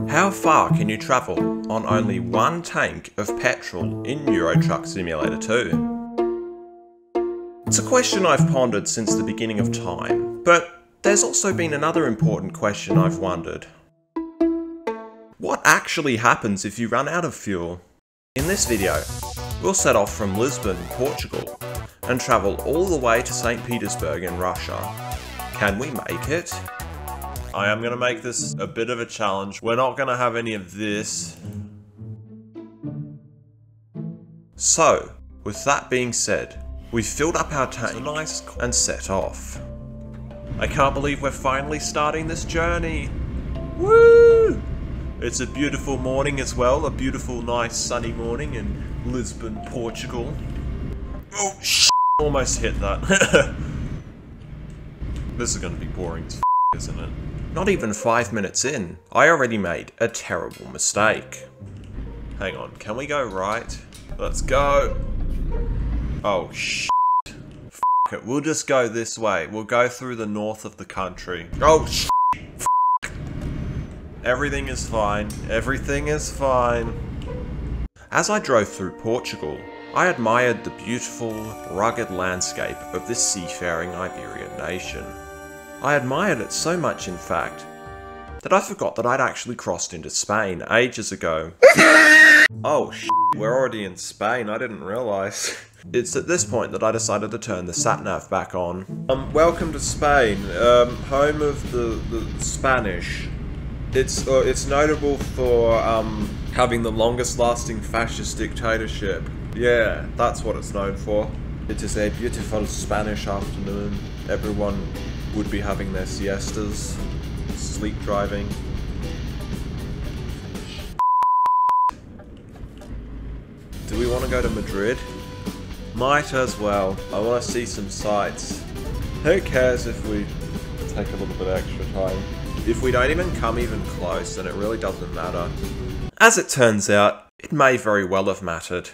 How far can you travel on only one tank of petrol in Euro Truck Simulator 2? It's a question I've pondered since the beginning of time, but there's also been another important question I've wondered. What actually happens if you run out of fuel? In this video, we'll set off from Lisbon, Portugal, and travel all the way to St Petersburg in Russia. Can we make it? I am going to make this a bit of a challenge. We're not going to have any of this. So, with that being said, we've filled up our tank and set off. I can't believe we're finally starting this journey. Woo! It's a beautiful morning as well, a beautiful, nice, sunny morning in Lisbon, Portugal. Oh, shit! Almost hit that. This is going to be boring as isn't it? Not even 5 minutes in, I already made a terrible mistake. Hang on, can we go right? Let's go. Oh, shit. F it, we'll just go this way. We'll go through the north of the country. Oh, shit. Everything is fine. Everything is fine. As I drove through Portugal, I admired the beautiful, rugged landscape of this seafaring Iberian nation. I admired it so much, in fact, that I forgot that I'd actually crossed into Spain ages ago. Oh shit, we're already in Spain, I didn't realise. It's at this point that I decided to turn the sat-nav back on. Welcome to Spain, home of the Spanish. It's notable for having the longest lasting fascist dictatorship. Yeah, that's what it's known for. It is a beautiful Spanish afternoon. Everyone would be having their siestas, sleep driving. Do we want to go to Madrid? Might as well. I want to see some sights. Who cares if we take a little bit extra time? If we don't even come even close, then it really doesn't matter. As it turns out, it may very well have mattered.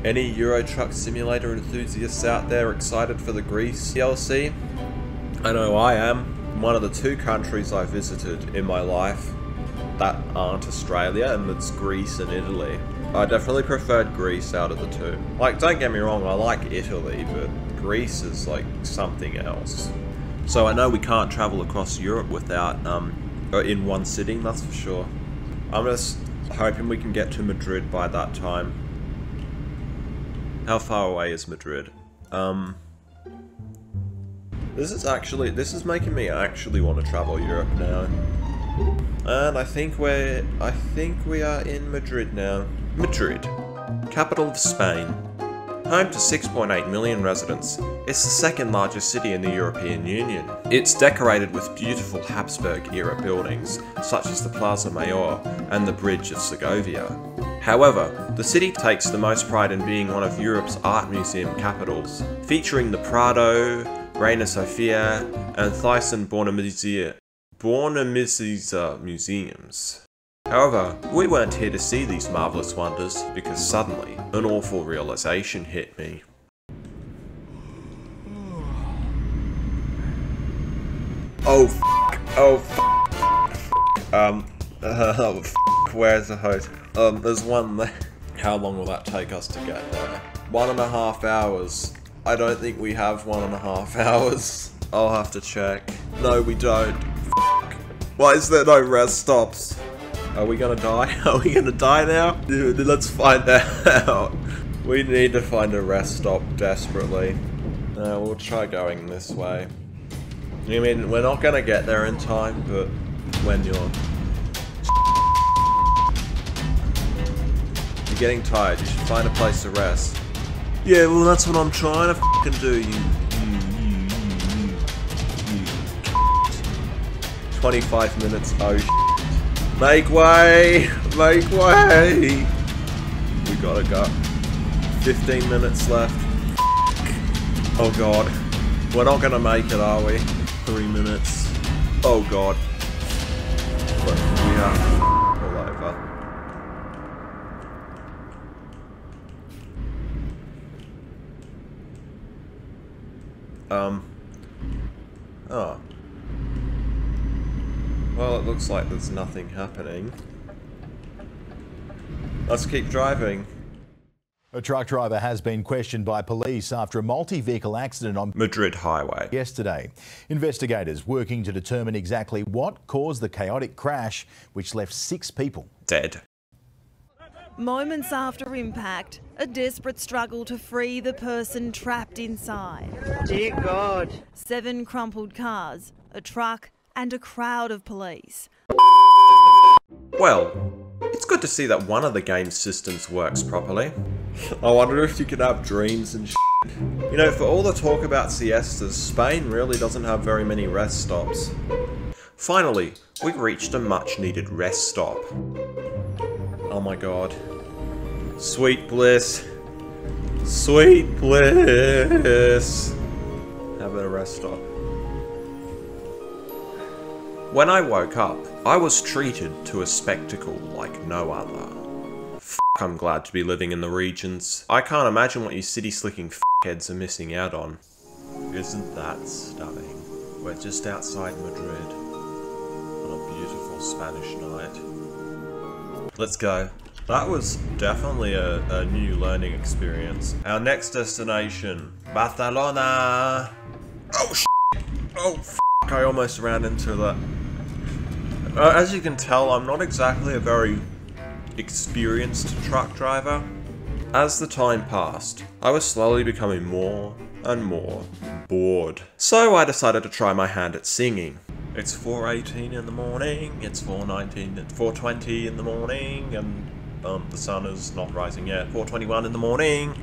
Any Euro Truck Simulator enthusiasts out there excited for the Greece DLC? I know I am. One of the 2 countries I visited in my life that aren't Australia, and it's Greece and Italy. I definitely preferred Greece out of the 2. Like, don't get me wrong, I like Italy, but Greece is like something else. So I know we can't travel across Europe without, in one sitting, that's for sure. I'm just hoping we can get to Madrid by that time. How far away is Madrid? This is making me actually want to travel Europe now. And I think we are in Madrid now. Madrid, capital of Spain. Home to 6.8 million residents, it's the 2nd largest city in the European Union. It's decorated with beautiful Habsburg-era buildings, such as the Plaza Mayor and the Bridge of Segovia. However, the city takes the most pride in being one of Europe's art museum capitals, featuring the Prado, Reina Sofia, and Thyssen-Bornemisza museums. However, we weren't here to see these marvellous wonders because suddenly, an awful realisation hit me. Oh f***, oh f***, where's the hotel? There's one there. How long will that take us to get there? 1.5 hours. I don't think we have 1.5 hours. I'll have to check. No, we don't. F***. Why is there no rest stops? Are we gonna die? Are we gonna die now? Dude, let's find out. We need to find a rest stop desperately. We'll try going this way. I mean, we're not gonna get there in time, but when you're getting tired, you should find a place to rest. Yeah, well that's what I'm trying to f***ing do, you 25 minutes, oh shit. Make way! Make way! We gotta go. 15 minutes left. Oh god. We're not gonna make it, are we? 3 minutes. Oh god. But we are all over. Oh. Well, it looks like there's nothing happening. Let's keep driving. A truck driver has been questioned by police after a multi-vehicle accident on Madrid highway yesterday. Investigators working to determine exactly what caused the chaotic crash, which left 6 people dead. Moments after impact, a desperate struggle to free the person trapped inside. Dear God. 7 crumpled cars, a truck and a crowd of police. Well, it's good to see that one of the game's systems works properly. I wonder if you can have dreams and shit. You know, for all the talk about siestas, Spain really doesn't have very many rest stops. Finally, we've reached a much needed rest stop. Oh my god. Sweet bliss. Sweet bliss. Having a rest stop. When I woke up, I was treated to a spectacle like no other. I'm glad to be living in the regions. I can't imagine what you city-slicking heads are missing out on. Isn't that stunning? We're just outside Madrid on a beautiful Spanish night. Let's go. That was definitely a new learning experience. Our next destination, Barcelona. Oh shit! Oh f***, I almost ran into that. As you can tell, I'm not exactly a very experienced truck driver. As the time passed, I was slowly becoming more and more bored. So I decided to try my hand at singing. It's 4:18 in the morning, it's 4:20 in the morning, and the sun is not rising yet. 4:21 in the morning,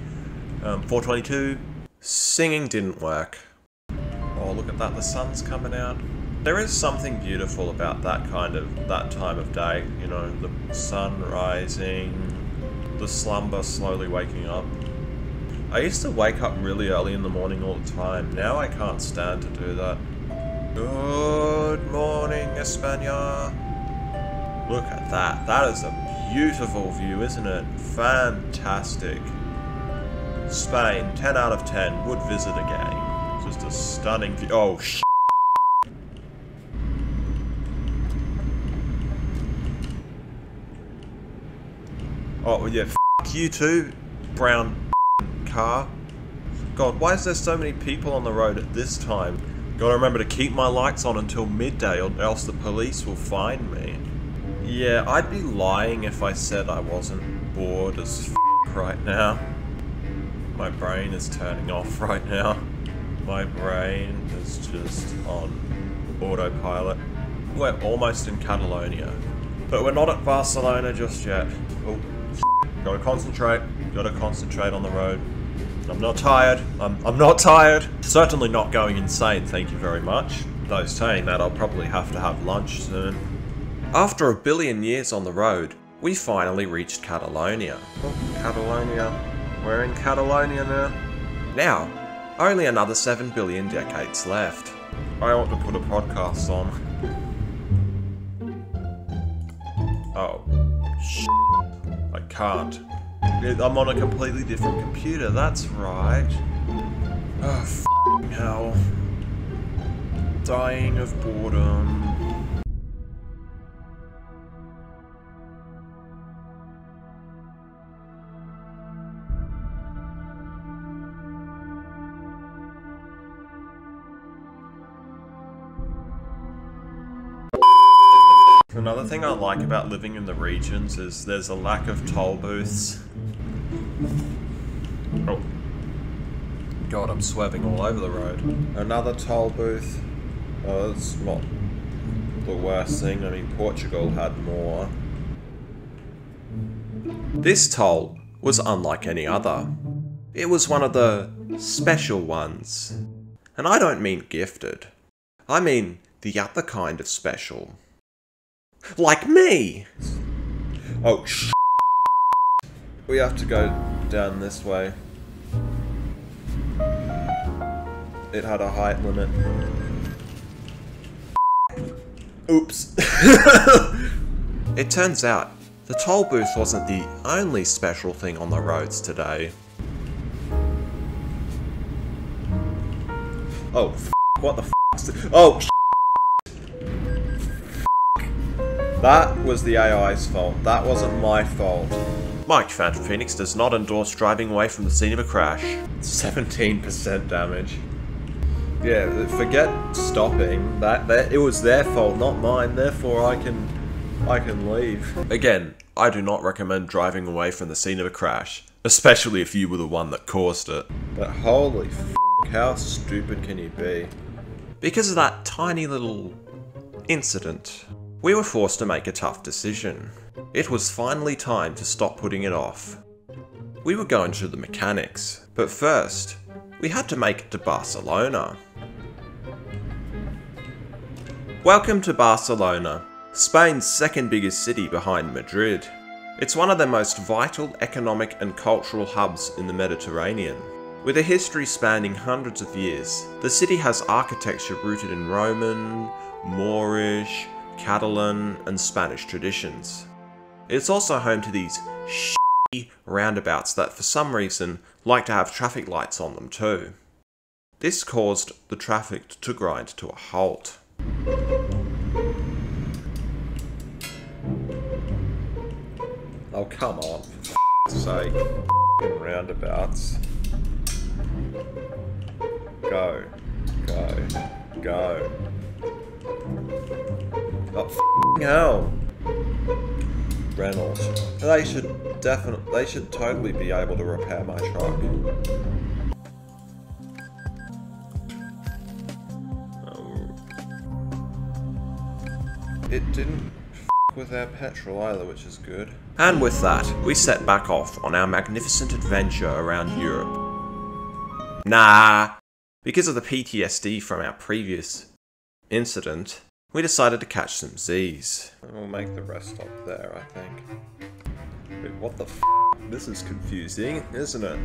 4:22. Singing didn't work. Oh, look at that, the sun's coming out. There is something beautiful about that time of day, you know, the sun rising, the slumber slowly waking up. I used to wake up really early in the morning all the time. Now I can't stand to do that. Good morning, España. Look at that. That is a beautiful view, isn't it? Fantastic. Spain, 10 out of 10. Would visit again. Just a stunning view. Oh, sh**. Oh, yeah, f*** you too, brown car. God, why is there so many people on the road at this time? Gotta remember to keep my lights on until midday or else the police will find me. Yeah, I'd be lying if I said I wasn't bored as f*** right now. My brain is turning off right now. My brain is just on autopilot. We're almost in Catalonia, but we're not at Barcelona just yet. Oh. Gotta concentrate on the road. I'm not tired. I'm not tired. Certainly not going insane, thank you very much. Though saying that, I'll probably have to have lunch soon. After a billion years on the road, we finally reached Catalonia. Oh, Catalonia. We're in Catalonia now. Now, only another 7 billion decades left. I ought to put a podcast on. Oh, shit. I can't. I'm on a completely different computer, that's right. Oh, f***ing hell. Dying of boredom. Another thing I like about living in the regions is there's a lack of toll booths. Oh. God, I'm swerving all over the road. Another toll booth. Oh, that's not the worst thing. I mean, Portugal had more. This toll was unlike any other. It was one of the special ones. And I don't mean gifted. I mean the other kind of special. Like me! Oh, sh**. We have to go down this way. It had a height limit. Oops. It turns out, the toll booth wasn't the only special thing on the roads today. Oh, f***, what the f***? Oh, sh**. That was the AI's fault. That wasn't my fault. Mike Phantom Phoenix does not endorse driving away from the scene of a crash. 17% damage. Yeah, forget stopping. That it was their fault, not mine. Therefore, I can leave. Again, I do not recommend driving away from the scene of a crash, especially if you were the one that caused it. But holy f***, how stupid can you be? Because of that tiny little incident, we were forced to make a tough decision. It was finally time to stop putting it off. We were going to the mechanics, but first, we had to make it to Barcelona. Welcome to Barcelona, Spain's second biggest city behind Madrid. It's one of the most vital economic and cultural hubs in the Mediterranean. With a history spanning hundreds of years, the city has architecture rooted in Roman, Moorish, Catalan and Spanish traditions. It's also home to these shitty roundabouts that for some reason like to have traffic lights on them too. This caused the traffic to grind to a halt. Oh come on, for f***'s sake. Roundabouts. Go. Go. Go. Oh f***ing hell. Reynolds. They should totally be able to repair my truck. It didn't f*** with our petrol either, which is good. And with that, we set back off on our magnificent adventure around Europe. Nah! Because of the PTSD from our previous incident, we decided to catch some Z's. We'll make the rest stop there, I think. Wait, what the f***? This is confusing, isn't it?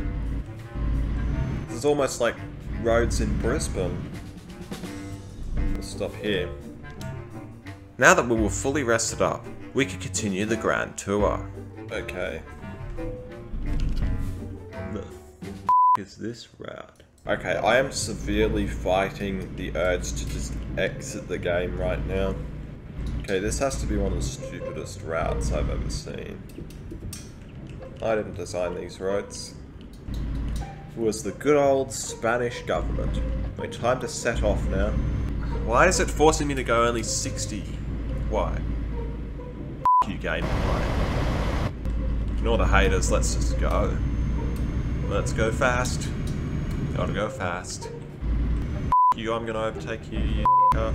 This is almost like roads in Brisbane. We'll stop here. Now that we were fully rested up, we could continue the grand tour. Okay. The f*** is this route? Okay, I am severely fighting the urge to just exit the game right now. Okay, this has to be one of the stupidest routes I've ever seen. I didn't design these roads. It was the good old Spanish government. My time to set off now. Why is it forcing me to go only 60? Why? F*** you game. Ignore the haters, let's just go. Let's go fast. Gotta go fast. F*** you, I'm gonna overtake you, you f***er.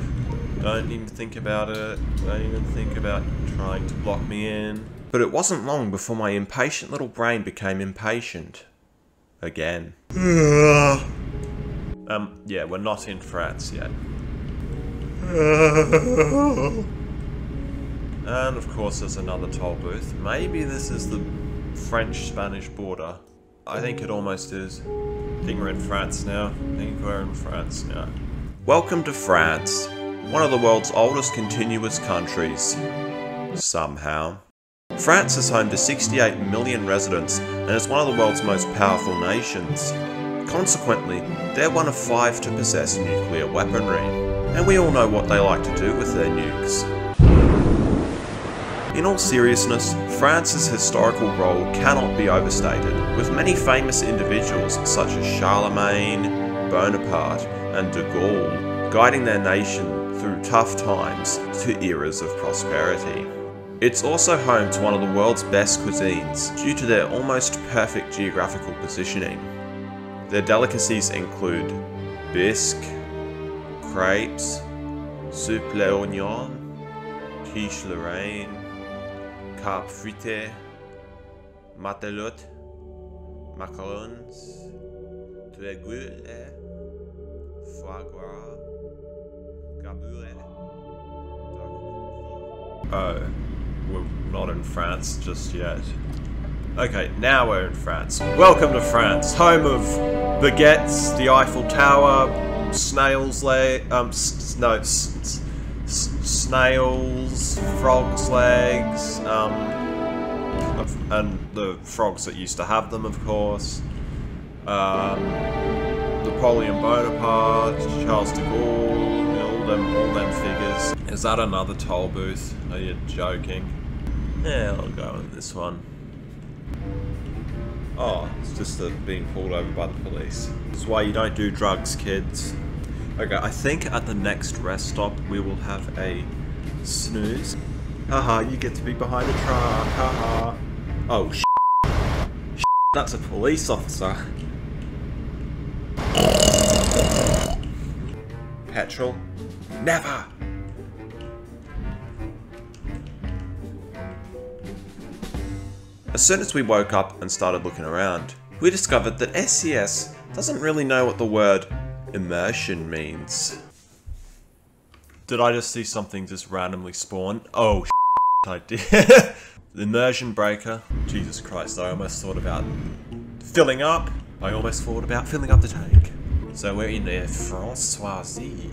Don't even think about it. Don't even think about trying to block me in. But it wasn't long before my impatient little brain became impatient. Again. Yeah, we're not in France yet. And of course there's another toll booth. Maybe this is the French-Spanish border. I think it almost is. I think we're in France now. I think we're in France now. Welcome to France, one of the world's oldest continuous countries. Somehow. France is home to 68 million residents and is one of the world's most powerful nations. Consequently, they're one of 5 to possess nuclear weaponry. And we all know what they like to do with their nukes. In all seriousness, France's historical role cannot be overstated, with many famous individuals such as Charlemagne, Bonaparte and de Gaulle guiding their nation through tough times to eras of prosperity. It's also home to one of the world's best cuisines due to their almost perfect geographical positioning. Their delicacies include bisque, crepes, soupe l'oignon, quiche Lorraine, carpe fruitée, matelote, macarons, dregouille, foie gras, gabouret. Oh, we're not in France just yet. Okay, now we're in France. Welcome to France, home of baguettes, the Eiffel Tower, snails' snails, frogs' legs, and the frogs that used to have them, of course. Napoleon Bonaparte, Charles de Gaulle, all them figures. Is that another toll booth? Are you joking? Yeah, I'll go in this one. Oh, it's just being pulled over by the police. That's why you don't do drugs, kids. Okay, I think at the next rest stop we will have a snooze. Haha, you get to be behind the truck, haha. Oh, that's a police officer. Petrol? Never! As soon as we woke up and started looking around, we discovered that SCS doesn't really know what the word immersion means. Did I just see something just randomly spawn? Oh, I did. The immersion breaker. Jesus Christ, I almost thought about filling up. I almost thought about filling up the tank. So we're in the Françoisie.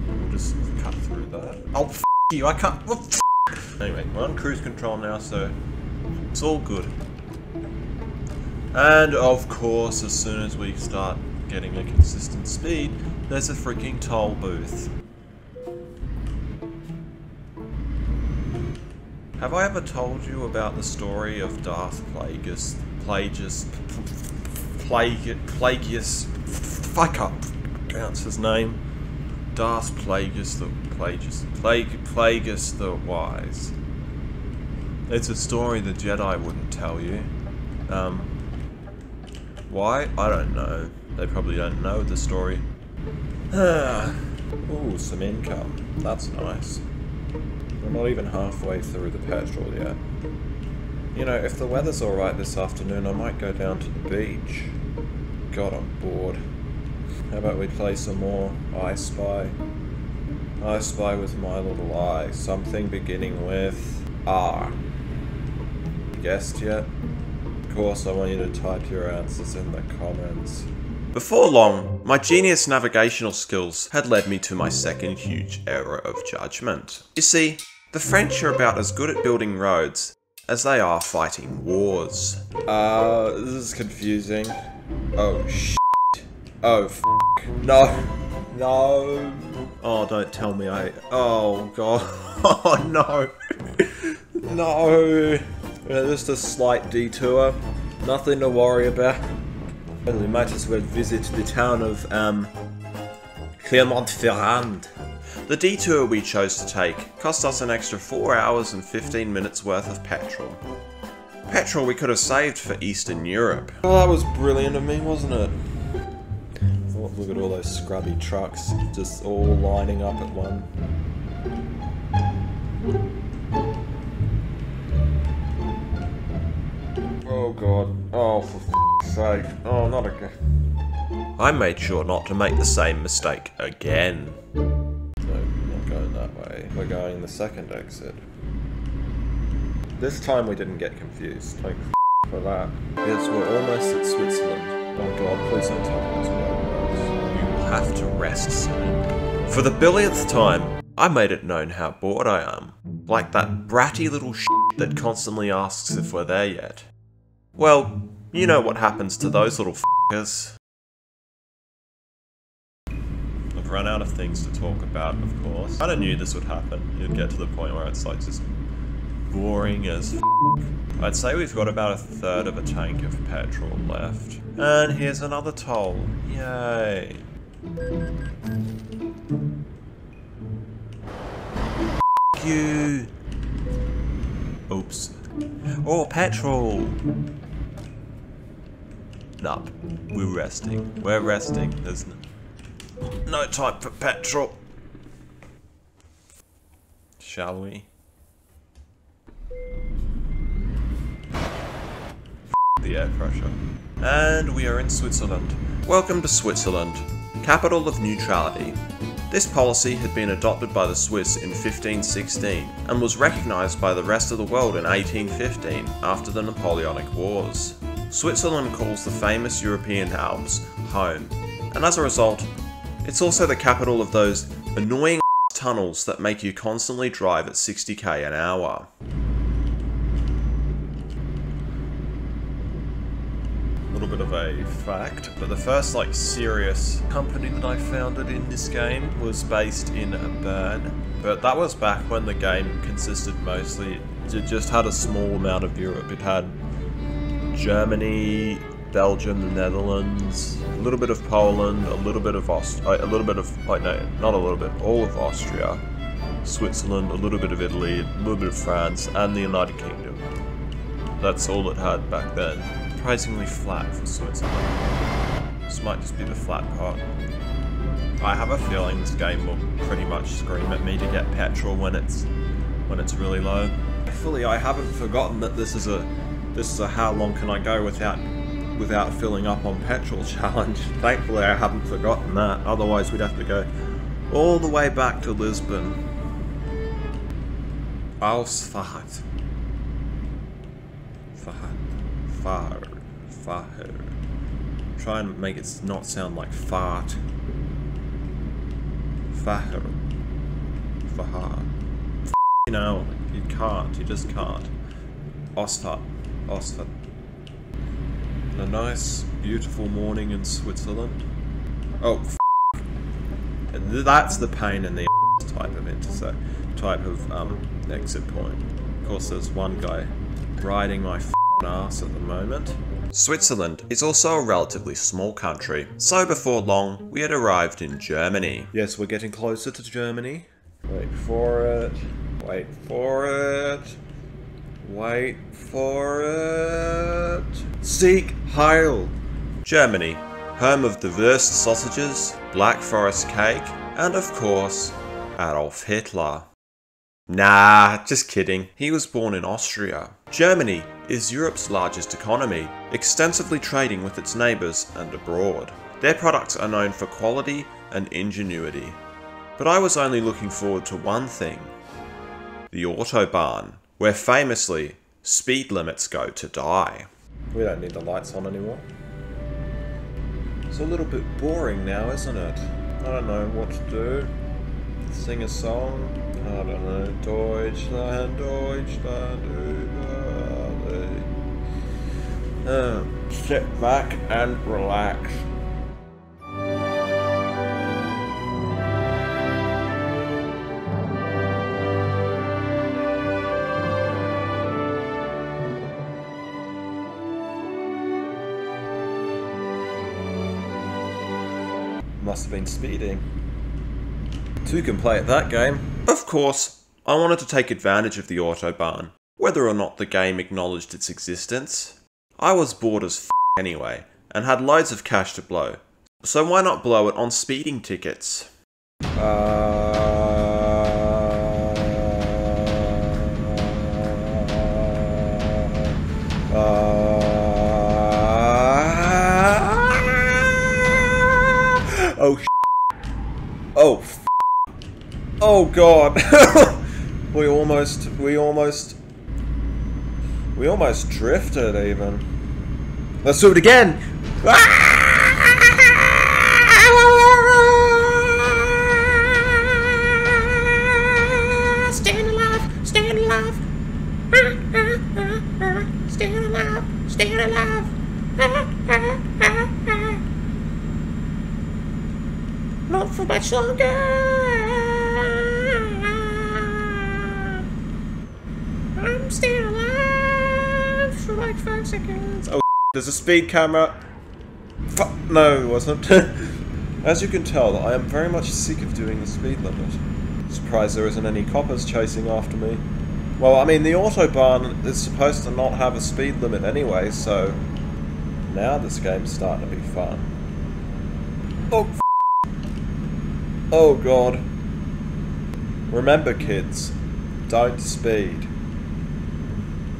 We'll just cut through that. Oh, f you, I can't. Oh, f anyway, we're on cruise control now, so it's all good. And of course, as soon as we start getting a consistent speed, there's a freaking toll booth. Have I ever told you about the story of Darth Plagueis? I can't pronounce his name. Darth Plagueis the Wise. It's a story the Jedi wouldn't tell you. Why? I don't know. They probably don't know the story. Ooh, some income. That's nice. We're not even halfway through the petrol yet. You know, if the weather's alright this afternoon, I might go down to the beach. God, I'm bored. How about we play some more I Spy? I Spy with my little eye. Something beginning with R. Guessed yet? Of course, I want you to type your answers in the comments. Before long, my genius navigational skills had led me to my second huge error of judgment. You see, the French are about as good at building roads as they are fighting wars. This is confusing. Oh, shit. Oh, f***. No. No. Oh, don't tell me oh, God. Oh, no. No. Just a slight detour. Nothing to worry about. We might as well visit the town of, Clermont-Ferrand. The detour we chose to take cost us an extra 4 hours and 15 minutes worth of petrol. Petrol we could have saved for Eastern Europe. Oh, that was brilliant of me, wasn't it? Oh, look at all those scrubby trucks, just all lining up at one. Oh god. Oh, for f***'s sake. Oh, not again. I made sure not to make the same mistake again. No, we're not going that way. We're going the second exit. This time we didn't get confused. Thank f*** for that. Yes, we're almost at Switzerland. Oh god, please don't tell me it's where. You will have to rest soon. For the billionth time, I made it known how bored I am. Like that bratty little shit that constantly asks if we're there yet. Well, you know what happens to those little f***ers. I've run out of things to talk about, of course. I kinda knew this would happen. You'd get to the point where it's like just boring as f***. I'd say we've got about 1/3 of a tank of petrol left. And here's another toll. Yay. F*** you. Oops. Oh, petrol! Nah, we're resting. We're resting. There's no time for petrol. Shall we? The air pressure. And we are in Switzerland. Welcome to Switzerland, capital of neutrality. This policy had been adopted by the Swiss in 1516 and was recognised by the rest of the world in 1815 after the Napoleonic Wars. Switzerland calls the famous European Alps home, and as a result, it's also the capital of those annoying tunnels that make you constantly drive at 60k an hour. little bit of a fact, but the first like serious company that I founded in this game was based in Bern. But that was back when the game consisted mostly, it just had a small amount of Europe. It had Germany, Belgium, the Netherlands, a little bit of Poland, a little bit of all of Austria, Switzerland, a little bit of Italy, a little bit of France, and the United Kingdom. That's all it had back then. Surprisingly flat for Switzerland. This might just be the flat part. I have a feeling this game will pretty much scream at me to get petrol when it's really low. Thankfully, I haven't forgotten that this is a how long can I go without filling up on petrol challenge. Thankfully, I haven't forgotten that. Otherwise, we'd have to go all the way back to Lisbon. Ausfahrt. Fahrt. Try and make it not sound like fart. Fahrt. You know, you can't. You just can't. Ausfahrt. A nice, beautiful morning in Switzerland. Oh, that's the pain in the type of exit point. Of course, there's one guy riding my ass at the moment. Switzerland is also a relatively small country, so before long, we had arrived in Germany. Yes, we're getting closer to Germany. Wait for it. Wait for it. Wait for it. Sieg Heil! Germany, home of the Wurst sausages, Black Forest cake, and of course, Adolf Hitler. Nah, just kidding. He was born in Austria. Germany is Europe's largest economy, extensively trading with its neighbours and abroad. Their products are known for quality and ingenuity. But I was only looking forward to one thing: the Autobahn, where famously, speed limits go to die. We don't need the lights on anymore. It's a little bit boring now, isn't it? I don't know what to do. Sing a song? I don't know. Deutschland, Deutschland, sit back and relax. Must have been speeding. Two can play at that game. Of course, I wanted to take advantage of the Autobahn, whether or not the game acknowledged its existence. I was bored as anyway, and had loads of cash to blow, so why not blow it on speeding tickets? Oh god. we almost drifted even. Let's do it again. Staying alive, staying alive. Staying alive, staying alive. Not for much longer. I'm staying alive for like 5 seconds. Oh, there's a speed camera. No, it wasn't. As you can tell, I am very much sick of doing the speed limit. Surprised there isn't any coppers chasing after me. Well, I mean, the Autobahn is supposed to not have a speed limit anyway, so now this game's starting to be fun. Oh, oh god. Remember, kids, don't speed.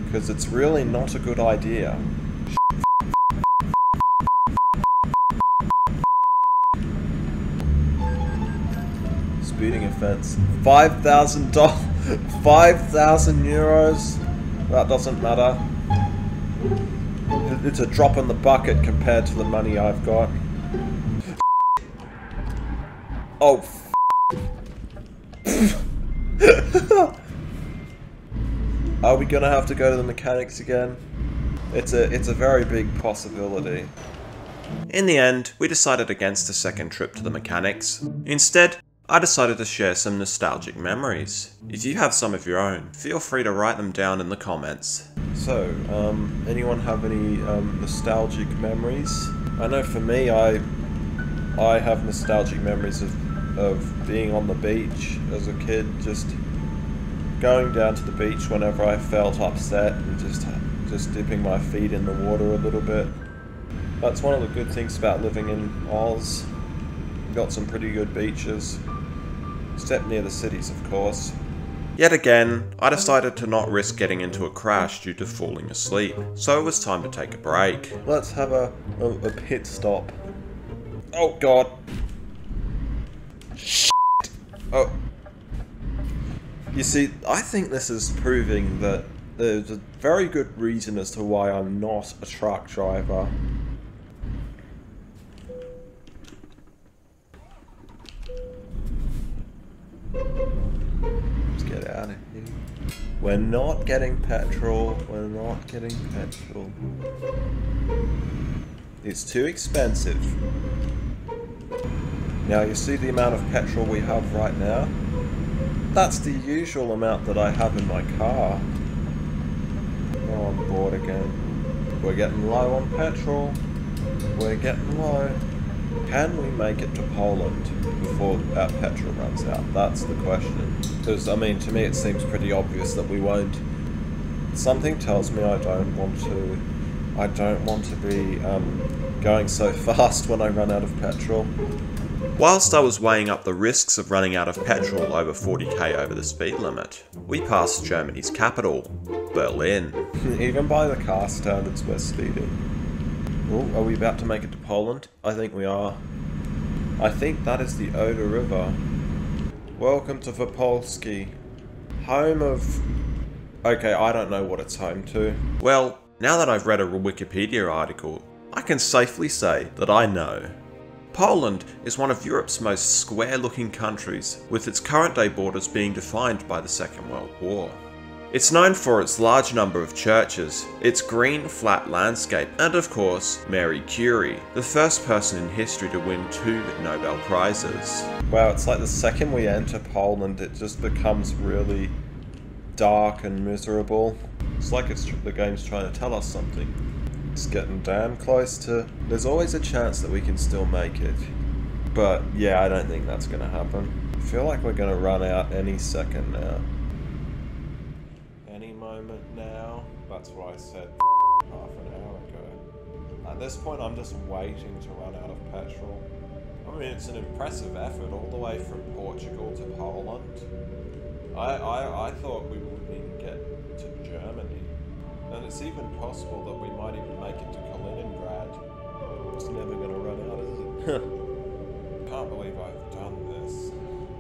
Because it's really not a good idea. Speeding offense. $5,000. 5,000 euros. That doesn't matter. It's a drop in the bucket compared to the money I've got. Oh. Are we gonna have to go to the mechanics again? It's a very big possibility. In the end, we decided against a second trip to the mechanics. Instead, I decided to share some nostalgic memories. If you have some of your own, feel free to write them down in the comments. So, anyone have any nostalgic memories? I know for me, I have nostalgic memories of being on the beach as a kid, just going down to the beach whenever I felt upset and just dipping my feet in the water a little bit. That's one of the good things about living in Oz. We've got some pretty good beaches, except near the cities, of course. Yet again, I decided to not risk getting into a crash due to falling asleep, so it was time to take a break. Let's have a pit stop. Oh god. Shit. Oh. You see, I think this is proving that there's a very good reason as to why I'm not a truck driver. Let's get out of here. We're not getting petrol. We're not getting petrol. It's too expensive. Now you see the amount of petrol we have right now? That's the usual amount that I have in my car. Oh, I'm bored again. We're getting low on petrol. We're getting low. Can we make it to Poland before our petrol runs out? That's the question. Because, I mean, to me it seems pretty obvious that we won't. Something tells me I don't want to be going so fast when I run out of petrol. Whilst I was weighing up the risks of running out of petrol over 40k over the speed limit, we passed Germany's capital, Berlin. Even by the car standards, we're speeding. Oh, are we about to make it to Poland? I think we are. I think that is the Oder River. Welcome to Vopolski. Home of... Okay, I don't know what it's home to. Well, now that I've read a Wikipedia article, I can safely say that I know. Poland is one of Europe's most square-looking countries, with its current-day borders being defined by the Second World War. It's known for its large number of churches, its green, flat landscape, and of course, Mary Curie, the first person in history to win 2 Nobel Prizes. Wow, it's like the second we enter Poland, it just becomes really dark and miserable. It's like the game's trying to tell us something. It's getting damn close to... There's always a chance that we can still make it. But yeah, I don't think that's going to happen. I feel like we're going to run out any second now. Any moment now. That's what I said half an hour ago. At this point, I'm just waiting to run out of petrol. I mean, it's an impressive effort all the way from Portugal to Poland. I thought we wouldn't even get to Germany. And it's even possible that we might even make it to Kaliningrad. It's never going to run out, is it? Can't believe I've done this.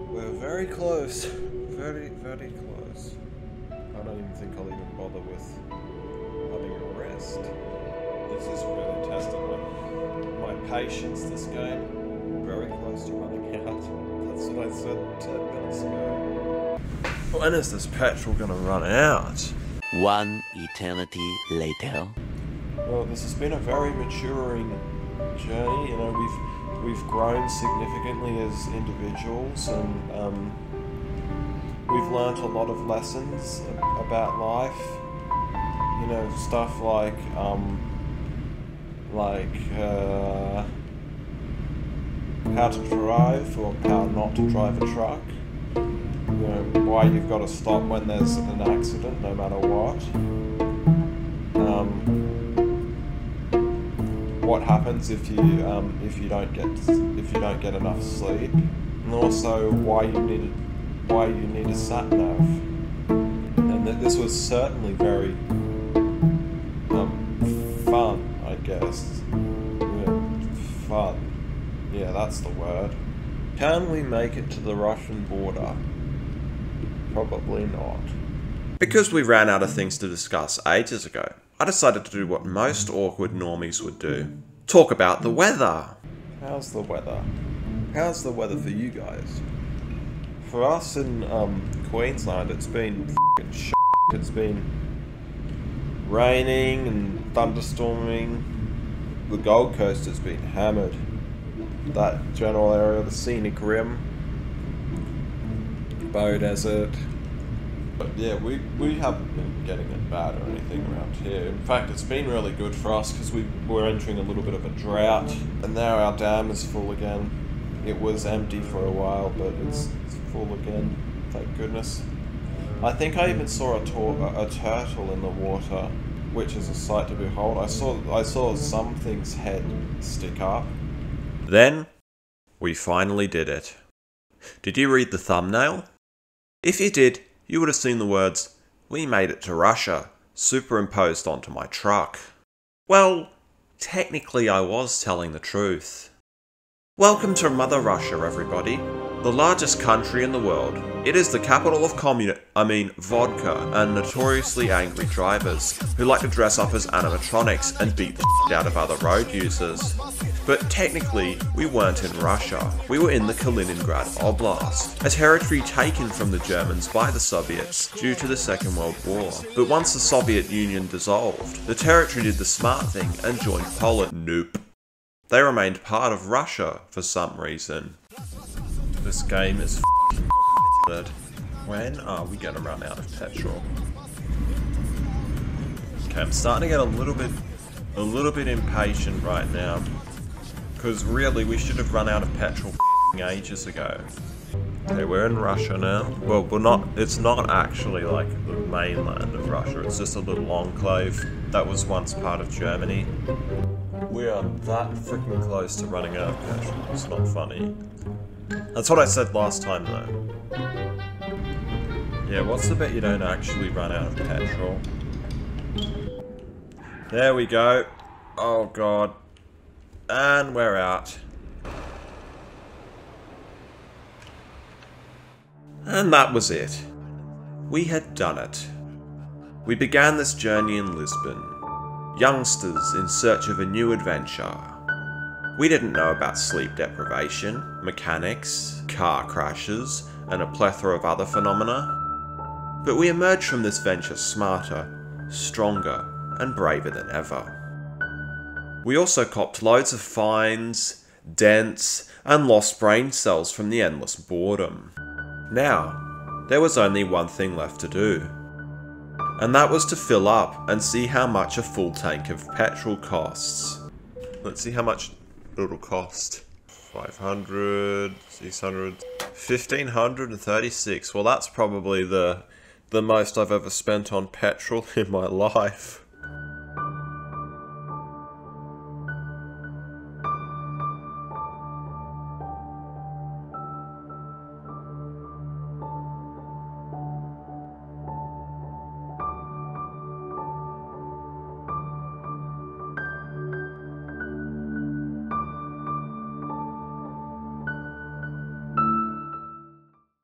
We're very close. Very, very close. I don't even think I'll even bother with having a rest. This is really testing my patience, this game. Very close to running out. That's what I said 10 minutes ago. When is this petrol going to run out? One eternity later. Well, this has been a very maturing journey. You know, we've grown significantly as individuals, and we've learnt a lot of lessons about life. You know, stuff like how to drive or how not to drive a truck. You know, why you've got to stop when there's an accident, no matter what. What happens if you don't get enough sleep, and also why you need a sat nav. And this was certainly very fun, I guess. Yeah, fun. Yeah, that's the word. Can we make it to the Russian border? Probably not. Because we ran out of things to discuss ages ago, I decided to do what most awkward normies would do. Talk about the weather. How's the weather? How's the weather for you guys? For us in Queensland, it's been f***ing shit. It's been raining and thunderstorming. The Gold Coast has been hammered. That general area, the scenic rim, Bow Desert. But yeah, we haven't been getting it bad or anything around here. In fact, it's been really good for us because we're entering a little bit of a drought, and now our dam is full again. It was empty for a while, but it's full again, thank goodness. I think I even saw a turtle in the water, which is a sight to behold. I saw something's head stick up. Then, we finally did it. Did you read the thumbnail? If you did, you would have seen the words, "We made it to Russia," superimposed onto my truck. Well, technically I was telling the truth. Welcome to Mother Russia, everybody. The largest country in the world. It is the capital of vodka and notoriously angry drivers who like to dress up as animatronics and beat the shit out of other road users. But technically, we weren't in Russia. We were in the Kaliningrad Oblast, a territory taken from the Germans by the Soviets due to the Second World War. But once the Soviet Union dissolved, the territory did the smart thing and joined Poland. Nope. They remained part of Russia for some reason. This game is f***ed. When are we gonna run out of petrol? Okay, I'm starting to get a little bit impatient right now. Because really, we should have run out of petrol ages ago. Okay, we're in Russia now. Well, it's not actually like the mainland of Russia, it's just a little enclave that was once part of Germany. We are that freaking close to running out of petrol, it's not funny. That's what I said last time though. Yeah, what's the bet you don't actually run out of petrol? There we go. Oh god. And we're out. And that was it. We had done it. We began this journey in Lisbon. Youngsters in search of a new adventure. We didn't know about sleep deprivation, mechanics, car crashes, and a plethora of other phenomena. But we emerged from this venture smarter, stronger, and braver than ever. We also copped loads of fines, dents, and lost brain cells from the endless boredom. Now, there was only one thing left to do. And that was to fill up and see how much a full tank of petrol costs. Let's see how much it'll cost. 500, 600, 1536. Well, that's probably the most I've ever spent on petrol in my life.